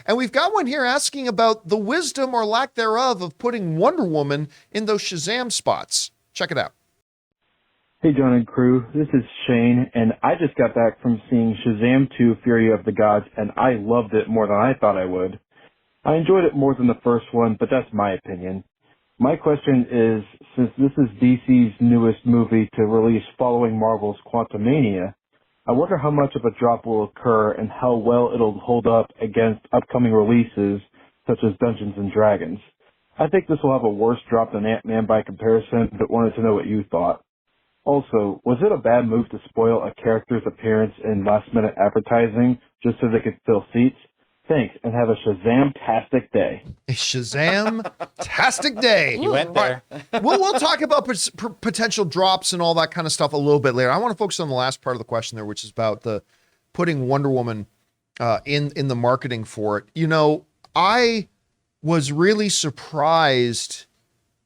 And we've got one here asking about the wisdom or lack thereof of putting Wonder Woman in those Shazam spots. Check it out. Hey, John and crew. This is Shane, and I just got back from seeing Shazam 2 Fury of the Gods, and I loved it more than I thought I would. I enjoyed it more than the first one, but that's my opinion. My question is, since this is DC's newest movie to release following Marvel's Quantumania, I wonder how much of a drop will occur and how well it'll hold up against upcoming releases such as Dungeons & Dragons. I think this will have a worse drop than Ant-Man by comparison, but wanted to know what you thought. Also, was it a bad move to spoil a character's appearance in last-minute advertising just so they could fill seats? Thanks, and have a Shazam-tastic day. A Shazam-tastic day. You went there. Right. We'll talk about potential drops and all that kind of stuff a little bit later. I want to focus on the last part of the question there, which is about the putting Wonder Woman in the marketing for it. You know, I was really surprised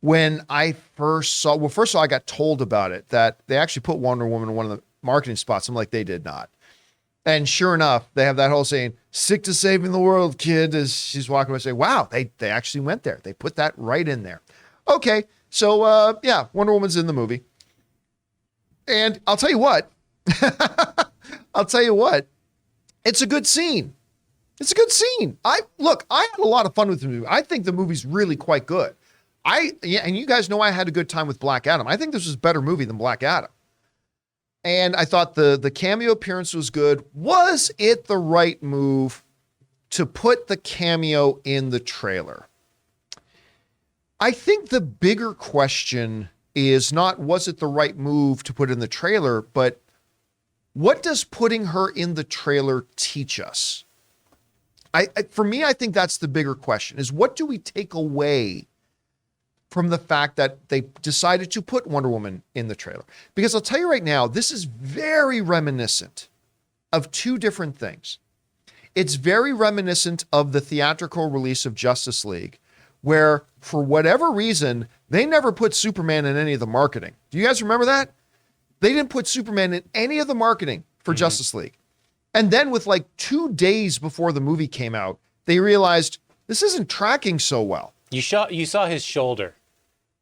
when I first saw, well, first of all, I got told about it, that they actually put Wonder Woman in one of the marketing spots. I'm like, they did not. And sure enough, they have that whole saying, "Stick to saving the world, kid," as she's walking away saying, wow, they actually went there. They put that right in there. Okay, so yeah, Wonder Woman's in the movie. And I'll tell you what, it's a good scene. It's a good scene. I had a lot of fun with the movie. I think the movie's really quite good. And you guys know I had a good time with Black Adam. I think this was a better movie than Black Adam. And I thought the cameo appearance was good. Was it the right move to put the cameo in the trailer? I think the bigger question is not, was it the right move to put in the trailer, but what does putting her in the trailer teach us? For me, I think that's the bigger question, is what do we take away from the fact that they decided to put Wonder Woman in the trailer? Because I'll tell you right now, this is very reminiscent of two different things. It's very reminiscent of the theatrical release of Justice League, where for whatever reason, they never put Superman in any of the marketing. Do you guys remember that? They didn't put Superman in any of the marketing for Justice League. And then with like 2 days before the movie came out, they realized this isn't tracking so well. You saw his shoulder.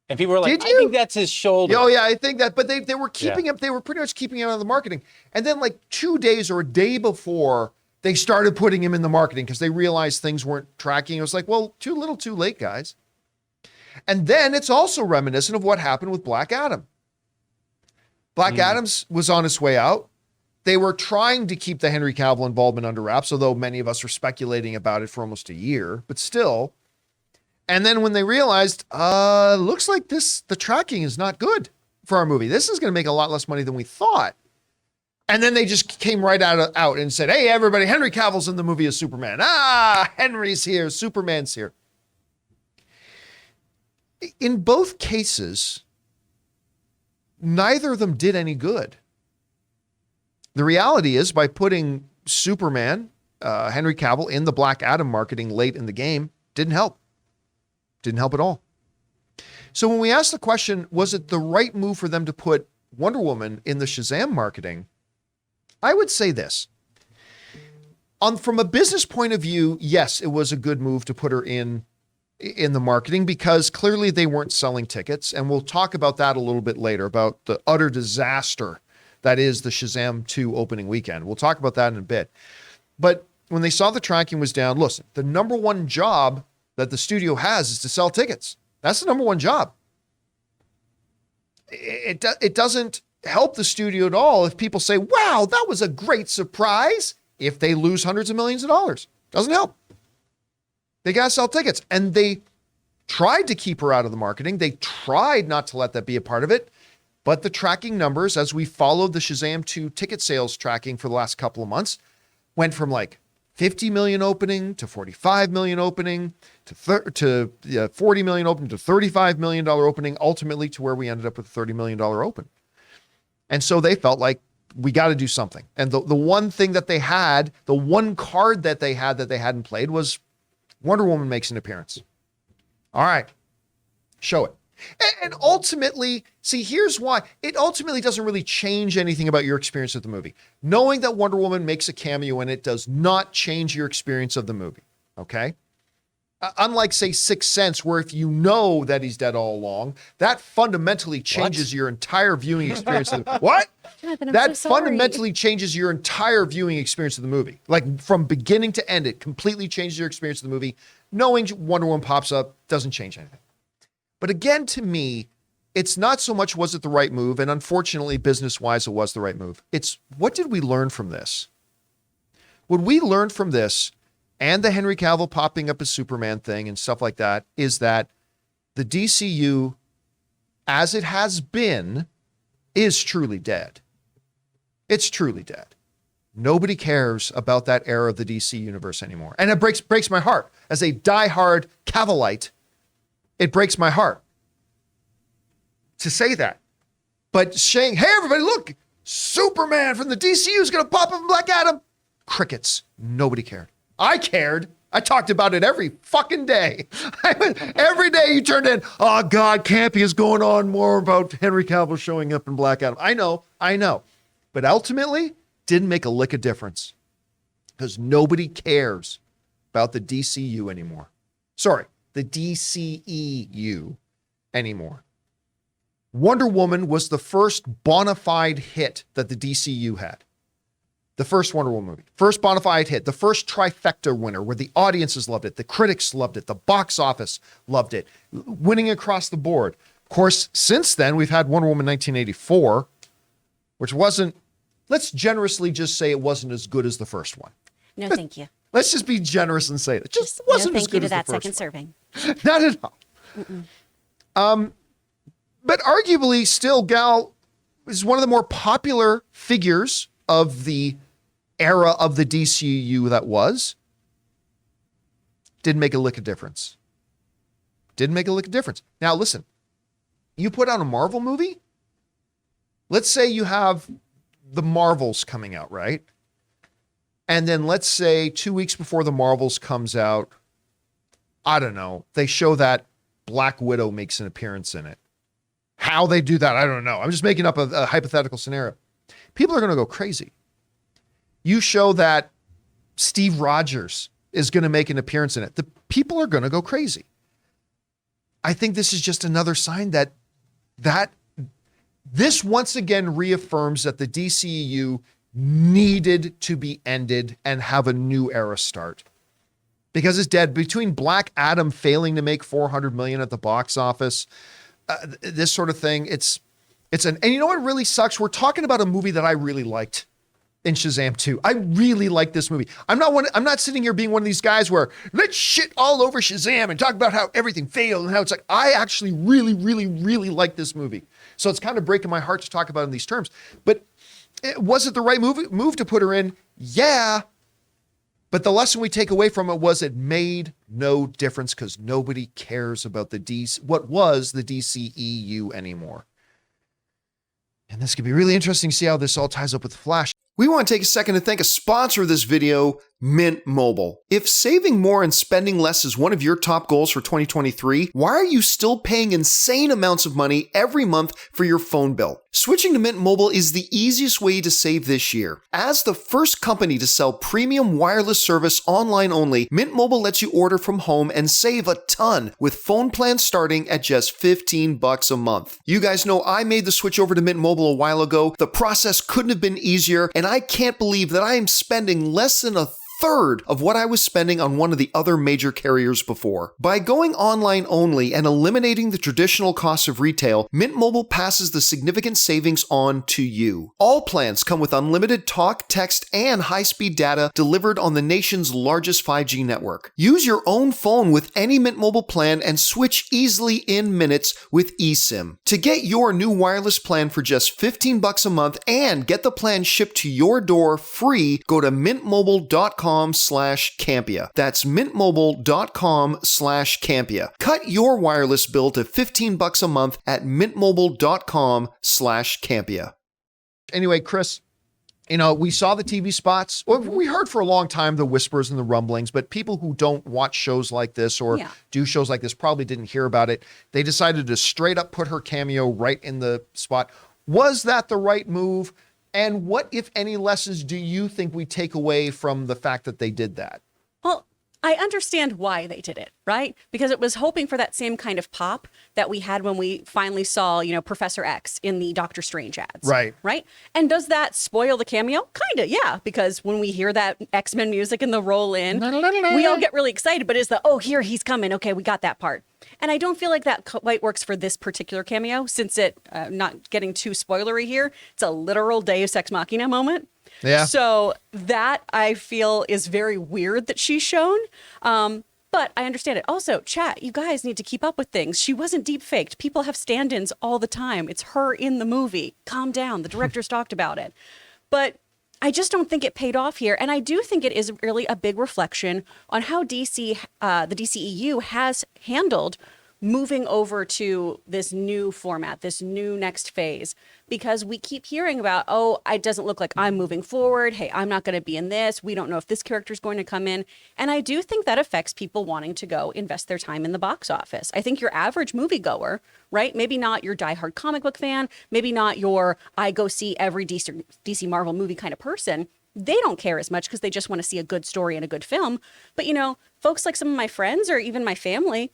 And people were like, I think that's his shoulder. Oh, yeah, I think that. But they were keeping him. They were pretty much keeping him out of the marketing. And then like 2 days or a day before, they started putting him in the marketing because they realized things weren't tracking. It was like, well, too little, too late, guys. And then it's also reminiscent of what happened with Black Adam. Black Adam's was on its way out. They were trying to keep the Henry Cavill involvement under wraps, although many of us were speculating about it for almost a year, but still. And then when they realized, looks like the tracking is not good for our movie. This is going to make a lot less money than we thought. And then they just came right out and said, hey, everybody, Henry Cavill's in the movie as Superman. Henry's here, Superman's here. In both cases, neither of them did any good. The reality is, by putting Superman, Henry Cavill, in the Black Adam marketing late in the game, didn't help. Didn't help at all. So when we asked the question, was it the right move for them to put Wonder Woman in the Shazam marketing? I would say this. From a business point of view, yes, it was a good move to put her in the marketing because clearly they weren't selling tickets. And we'll talk about that a little bit later, about the utter disaster that is the Shazam 2 opening weekend. We'll talk about that in a bit. But when they saw the tracking was down, listen, the number one job that the studio has is to sell tickets. That's the number one job. It doesn't help the studio at all if people say, wow, that was a great surprise, if they lose hundreds of millions of dollars. Doesn't help. They got to sell tickets. And they tried to keep her out of the marketing. They tried not to let that be a part of it. But the tracking numbers, as we followed the Shazam 2 ticket sales tracking for the last couple of months, went from like 50 million opening to 45 million opening to 40 million opening to $35 million opening, ultimately to where we ended up with a $30 million open. And so they felt like we got to do something. And the one thing that they had, the one card that they hadn't played was Wonder Woman makes an appearance. All right, show it. And ultimately, see, here's why. It ultimately doesn't really change anything about your experience of the movie. Knowing that Wonder Woman makes a cameo in it does not change your experience of the movie. Okay. Unlike, say, Sixth Sense, where if you know that he's dead all along, that fundamentally changes your entire viewing experience. What? Jonathan, That so sorry. fundamentally changes your entire viewing experience of the movie. Like from beginning to end, it completely changes your experience of the movie. Knowing Wonder Woman pops up doesn't change anything. But again, to me, it's not so much was it the right move, and unfortunately, business-wise, it was the right move. It's what did we learn from this? What we learned from this, and the Henry Cavill popping up as Superman thing and stuff like that, is that the DCU, as it has been, is truly dead. It's truly dead. Nobody cares about that era of the DC universe anymore. And it breaks my heart. As a diehard Cavillite, it breaks my heart to say that. But saying, hey, everybody, look, Superman from the DCU is going to pop up in Black Adam. Crickets. Nobody cared. I cared. I talked about it every fucking day. Every day you turned in, oh God, Campea is going on more about Henry Cavill showing up in Black Adam. I know. But ultimately, didn't make a lick of difference because nobody cares about the DCU anymore. Sorry, the DCEU anymore. Wonder Woman was the first bona fide hit that the DCU had. The first Wonder Woman movie, first bona fide hit, the first trifecta winner where the audiences loved it, the critics loved it, the box office loved it, winning across the board. Of course, since then, we've had Wonder Woman 1984, which wasn't, let's generously just say it wasn't as good as the first one. No, thank you. Let's just be generous and say it. It just wasn't as good as the first one. Thank you to that second serving. Not at all. But arguably, still, Gal is one of the more popular figures of the era of the DCU that was. Didn't make a lick of difference. Didn't make a lick of difference. Now, listen, you put out a Marvel movie. Let's say you have the Marvels coming out, right? And then let's say 2 weeks before the Marvels comes out, I don't know, they show that Black Widow makes an appearance in it. How they do that, I don't know. I'm just making up a hypothetical scenario. People are going to go crazy. You show that Steve Rogers is going to make an appearance in it. The people are going to go crazy. I think this is just another sign that this once again reaffirms that the DCEU needed to be ended and have a new era start. Because it's dead. Between Black Adam failing to make $400 million at the box office, this sort of thing, and you know what really sucks? We're talking about a movie that I really liked in Shazam 2. I really like this movie. I'm not sitting here being one of these guys where let's shit all over Shazam and talk about how everything failed and how it's like, I actually really, really, really like this movie. So it's kind of breaking my heart to talk about it in these terms. But was it the right move to put her in? Yeah. But the lesson we take away from it was it made no difference because nobody cares about what was the DCEU anymore. And this could be really interesting to see how this all ties up with Flash. We want to take a second to thank a sponsor of this video, Mint Mobile. If saving more and spending less is one of your top goals for 2023, why are you still paying insane amounts of money every month for your phone bill? Switching to Mint Mobile is the easiest way to save this year. As the first company to sell premium wireless service online only, Mint Mobile lets you order from home and save a ton with phone plans starting at just $15 a month. You guys know I made the switch over to Mint Mobile a while ago. The process couldn't have been easier, and I can't believe that I am spending less than a third of what I was spending on one of the other major carriers before. By going online only and eliminating the traditional costs of retail, Mint Mobile passes the significant savings on to you. All plans come with unlimited talk, text, and high-speed data delivered on the nation's largest 5G network. Use your own phone with any Mint Mobile plan and switch easily in minutes with eSIM. To get your new wireless plan for just $15 a month and get the plan shipped to your door free, go to mintmobile.com/Campea. That's mintmobile.com/Campea. Cut your wireless bill to $15 a month at mintmobile.com/Campea. Anyway, Chris, we saw the TV spots. Well, we heard for a long time the whispers and the rumblings, but people who don't watch shows like this or do shows like this probably didn't hear about it. They decided to straight up put her cameo right in the spot. Was that the right move? And what, if any, lessons do you think we take away from the fact that they did that? Well, I understand why they did it, right? Because it was hoping for that same kind of pop that we had when we finally saw, Professor X in the Doctor Strange ads. Right. Right? And does that spoil the cameo? Kind of, yeah. Because when we hear that X-Men music and the roll in, we all get really excited. But here he's coming. Okay, we got that part. And I don't feel like that quite works for this particular cameo, since not getting too spoilery here, it's a literal Deus Ex Machina moment. Yeah. So that I feel is very weird that she's shown. But I understand it. Also, chat, you guys need to keep up with things. She wasn't deep faked. People have stand-ins all the time. It's her in the movie. Calm down. The directors talked about it. But I just don't think it paid off here. And I do think it is really a big reflection on how the DCEU has handled moving over to this new format, this new next phase, because we keep hearing about, it doesn't look like I'm moving forward. Hey, I'm not going to be in this. We don't know if this character is going to come in. And I do think that affects people wanting to go invest their time in the box office. I think your average moviegoer, right? Maybe not your diehard comic book fan, maybe not your I go see every DC Marvel movie kind of person. They don't care as much because they just want to see a good story and a good film. But, folks like some of my friends or even my family,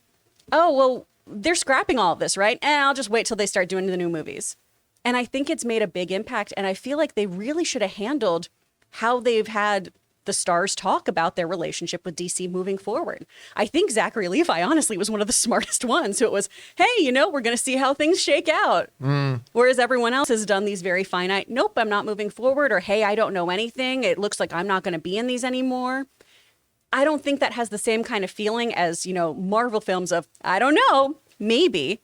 they're scrapping all of this, right? And I'll just wait till they start doing the new movies. And I think it's made a big impact. And I feel like they really should have handled how they've had the stars talk about their relationship with DC moving forward. I think Zachary Levi, honestly, was one of the smartest ones. So it was, hey, we're going to see how things shake out. Whereas everyone else has done these very finite, nope, I'm not moving forward. Or, hey, I don't know anything. It looks like I'm not going to be in these anymore. I don't think that has the same kind of feeling as, Marvel films of, I don't know, maybe.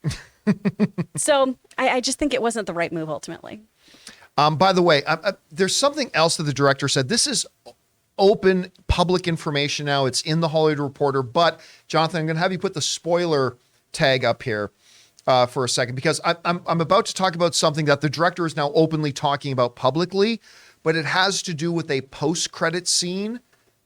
So I just think it wasn't the right move ultimately. By the way, there's something else that the director said. This is open public information now. It's in the Hollywood Reporter. But Jonathan, I'm going to have you put the spoiler tag up here for a second, because I'm about to talk about something that the director is now openly talking about publicly, but it has to do with a post-credit scene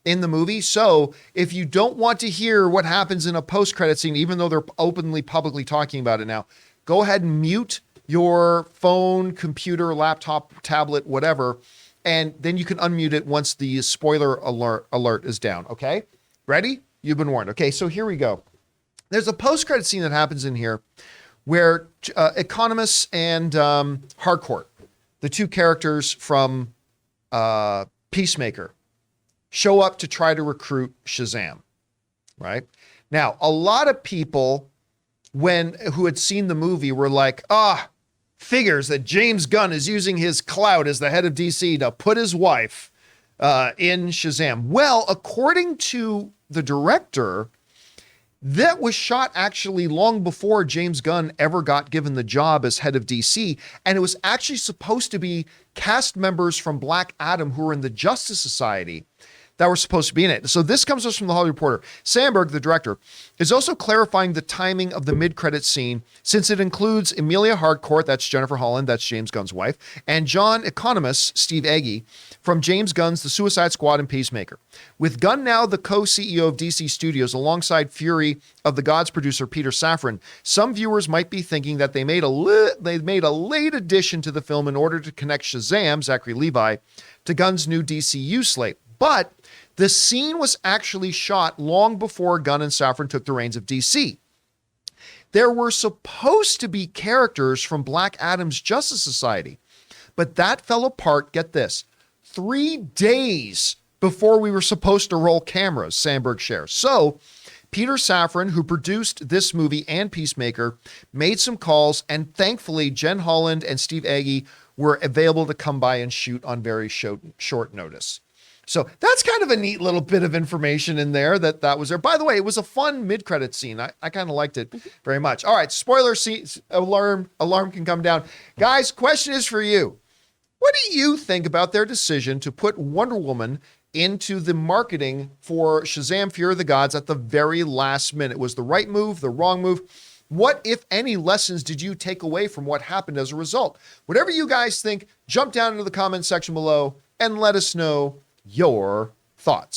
in the movie. So if you don't want to hear what happens in a post-credit scene, even though they're openly publicly talking about it now, go ahead and mute your phone, computer, laptop, tablet, whatever, and then you can unmute it once the spoiler alert is down. Okay? Ready? You've been warned. Okay, so here we go. There's a post-credit scene that happens in here where Economist and Harcourt, the two characters from Peacemaker, show up to try to recruit Shazam, right? Now, a lot of people who had seen the movie were like, figures that James Gunn is using his clout as the head of DC to put his wife in Shazam. Well, according to the director, that was shot actually long before James Gunn ever got given the job as head of DC. And it was actually supposed to be cast members from Black Adam who were in the Justice Society that were supposed to be in it. So this comes to us from the Hollywood Reporter. Sandberg, the director, is also clarifying the timing of the mid-credit scene, since it includes Emilia Harcourt, that's Jennifer Holland, that's James Gunn's wife, and John Economist, Steve Agee, from James Gunn's The Suicide Squad and Peacemaker. With Gunn now the co-CEO of DC Studios alongside Fury of the Gods producer Peter Safran, some viewers might be thinking that they made a late addition to the film in order to connect Shazam, Zachary Levi, to Gunn's new DCU slate. But the scene was actually shot long before Gunn and Safran took the reins of DC. There were supposed to be characters from Black Adam's Justice Society, but that fell apart, get this, 3 days before we were supposed to roll cameras, Sandberg shares. So Peter Safran, who produced this movie and Peacemaker, made some calls, and thankfully Jen Holland and Steve Agee were available to come by and shoot on very short notice. So that's kind of a neat little bit of information in there that was there. By the way, it was a fun mid-credit scene. I kind of liked it very much. All right, spoiler alarm can come down. Guys, question is for you. What do you think about their decision to put Wonder Woman into the marketing for Shazam! Fury of the Gods at the very last minute? Was the right move, the wrong move? What, if any, lessons did you take away from what happened as a result? Whatever you guys think, jump down into the comments section below and let us know your thoughts.